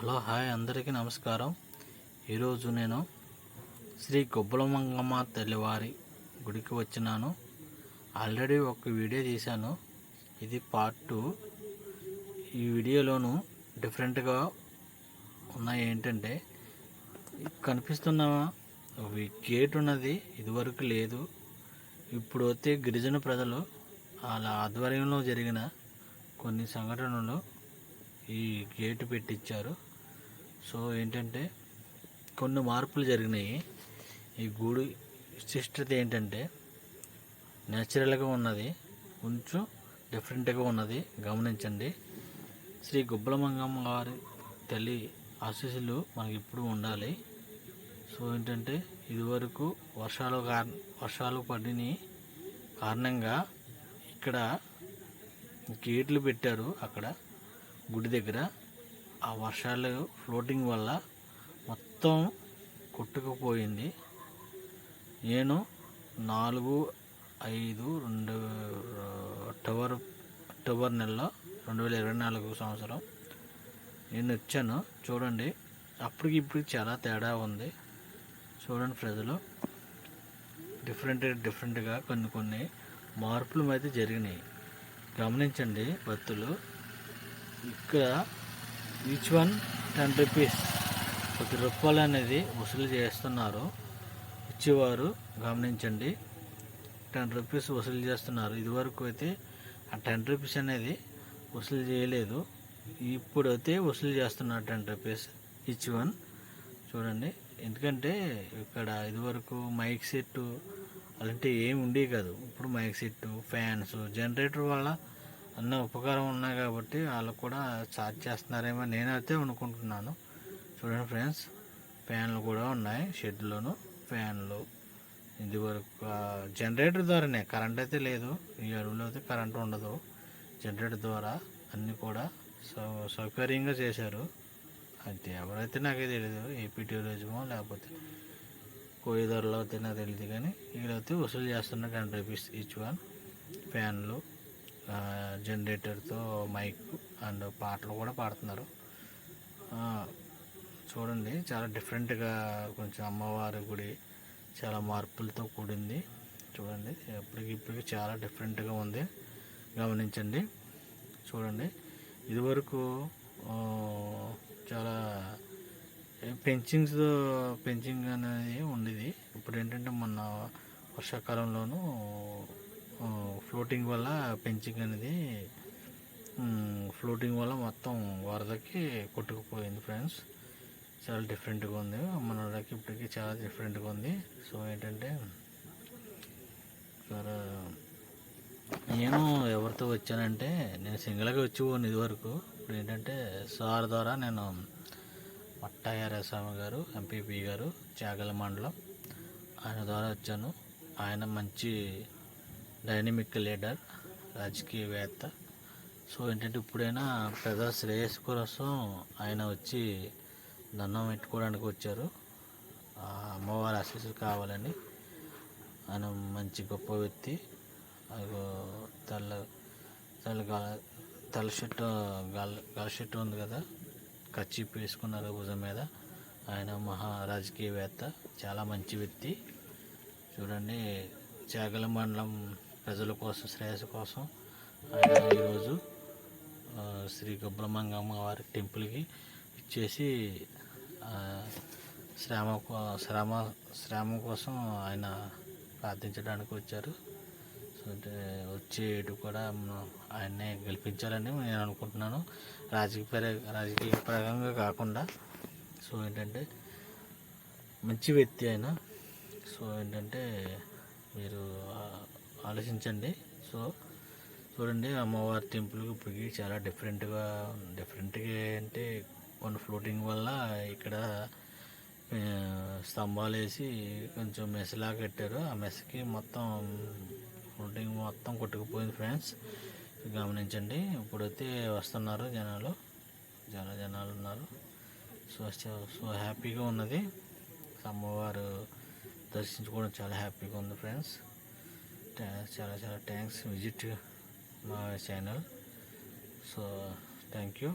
Hello hi అందరికీ నమస్కారం. ఈరోజు నేను శ్రీ గుబ్బలమంగమ్మ తల్లివారి గుడికి వచ్చినాను. ఆల్రెడీ ఒక వీడియో తీశాను, ఇది పార్ట్ 2. ఈ వీడియోలోను డిఫరెంట్గా ఉన్నాయి. ఏంటంటే కనిపిస్తున్న గేట్ ఉన్నది ఇదివరకు లేదు. ఇప్పుడు అయితే గిరిజన ప్రజలు వాళ్ళ ఆధ్వర్యంలో జరిగిన కొన్ని సంఘటనలు ఈ గేటు పెట్టించారు. సో ఏంటంటే కొన్ని మార్పులు జరిగినాయి. ఈ గుడి విశిష్టత ఏంటంటే న్యాచురల్గా ఉన్నది, కొంచెం డిఫరెంట్గా ఉన్నది, గమనించండి. శ్రీ గుబ్బలమంగమ్మ గారి తల్లి ఆశీస్సులు మనకి ఇప్పుడు ఉండాలి. సో ఏంటంటే ఇదివరకు వర్షాలు పడిన కారణంగా ఇక్కడ గేట్లు పెట్టారు. అక్కడ గుడి దగ్గర ఆ వర్షాలు ఫ్లోటింగ్ వల్ల మొత్తం కొట్టుకుపోయింది. నేను 4/5 అక్టోబర్ నెలలో 2024 సంవత్సరం నేను వచ్చాను. చూడండి, అప్పటికి ఇప్పటికి చాలా తేడా ఉంది. చూడండి, ప్రజలు డిఫరెంట్గా కొన్ని మార్పులు అయితే జరిగినాయి. గమనించండి భక్తులు. ఇక్కడ ఈచ్ వన్ 10 రూపీస్, 10 రూపాయలు అనేది వసూలు చేస్తున్నారు ఇచ్చేవారు. గమనించండి, 10 రూపీస్ వసూలు చేస్తున్నారు. ఇదివరకు అయితే ఆ 10 రూపీస్ అనేది వసూలు చేయలేదు, ఇప్పుడైతే వసూలు చేస్తున్నారు 10 రూపీస్ ఈచ్ వన్. చూడండి, ఎందుకంటే ఇక్కడ ఇదివరకు మైక్ సెట్టు అలాంటివి ఏమి ఉండేవి కాదు. ఇప్పుడు మైక్ సెట్టు, ఫ్యాన్స్, జనరేటర్ వల్ల అన్న ఉపకారం ఉన్నాయి కాబట్టి వాళ్ళకు కూడా ఛార్జ్ చేస్తున్నారేమో నేనైతే అనుకుంటున్నాను. చూడండి ఫ్రెండ్స్, ఫ్యాన్లు కూడా ఉన్నాయి షెడ్లోను. ఫ్యాన్లు ఇదివరకు జనరేటర్ ద్వారానే, కరెంట్ అయితే లేదు. ఈ అడవిలో అయితే కరెంట్ ఉండదు. జనరేటర్ ద్వారా అన్నీ కూడా సౌకర్యంగా చేశారు. అయితే ఎవరైతే నాకే తెలియదు, ఏపీ టూరిజమో లేకపోతే కోయిదారులో అయితే నాకు తెలియదు. కానీ వీళ్ళైతే వసూలు చేస్తున్న 10 రూపీస్ ఈచ్ వన్. ఫ్యాన్లు, జనరేటర్తో మైక్ అండ్ పాటలు కూడా పాడుతున్నారు. చూడండి, చాలా డిఫరెంట్గా కొంచెం అమ్మవారి గుడి చాలా మార్పులతో కూడింది. చూడండి, ఇప్పటికి చాలా డిఫరెంట్గా ఉంది. గమనించండి. చూడండి, ఇదివరకు చాలా పెంచింగ్ అనేది ఉండేది. ఇప్పుడు ఏంటంటే మొన్న వర్షాకాలంలోనూ ఫ్లోటింగ్ వల్ల ఫ్లోటింగ్ వల్ల మొత్తం వరదకి కొట్టుకుపోయింది ఫ్రెండ్స్. చాలా డిఫరెంట్గా ఉంది. మనకి ఇప్పటికీ చాలా డిఫరెంట్గా ఉంది. సో ఏంటంటే నేను ఎవరితో వచ్చానంటే, నేను సింగిల్గా వచ్చి పోను ఇదివరకు. ఇప్పుడు ఏంటంటే సార్ ద్వారా నేను మట్టాయారస్వామి గారు, ఎంపీపీ గారు, చాగల మండలం, ఆయన ద్వారా వచ్చాను. ఆయన మంచి డైనమిక్ లీడర్, రాజకీయవేత్త. సో ఏంటంటే ఇప్పుడైనా ప్రజా శ్రేయస్సు కోసం ఆయన వచ్చి దండం పెట్టుకోవడానికి వచ్చారు. అమ్మవారి ఆశీస్సులు కావాలని. ఆయన మంచి గొప్ప వ్యక్తి. తెల్ల షర్టు ఉంది కదా, కచ్చిప్ వేసుకున్నారు భుజం మీద. ఆయన మహా రాజకీయవేత్త, చాలా మంచి వ్యక్తి. చూడండి, చాగల మండలం ప్రజల కోసం, శ్రేయస్సు కోసం ఆయన ఈరోజు శ్రీ గుబ్బలమంగమ్మ వారి టెంపుల్కి ఇచ్చేసి శ్రమ కోసం ఆయన ప్రార్థించడానికి వచ్చారు. సో అంటే వచ్చేటు కూడా ఆయన్నే గెలిపించాలని నేను అనుకుంటున్నాను, రాజకీయ పరంగా కాకుండా. సో ఏంటంటే మంచి వ్యక్తి ఆయన. సో ఏంటంటే మీరు ఆలోచించండి. సో చూడండి, అమ్మవారి టెంపుల్కి ఇప్పటికి చాలా డిఫరెంట్గా అంటే కొన్ని ఫ్లోటింగ్ వల్ల ఇక్కడ స్తంభాలు వేసి కొంచెం మెస్లా కట్టారు. ఆ మెస్కి మొత్తం ఫ్లోటింగ్ మొత్తం కొట్టుకుపోయింది ఫ్రెండ్స్. గమనించండి. ఇప్పుడైతే వస్తున్నారు జనాలు ఉన్నారు. సో హ్యాపీగా ఉన్నది. అమ్మవారు దర్శించుకోవడం చాలా హ్యాపీగా ఉంది ఫ్రెండ్స్. చాలా thanks visit my channel. So thank you.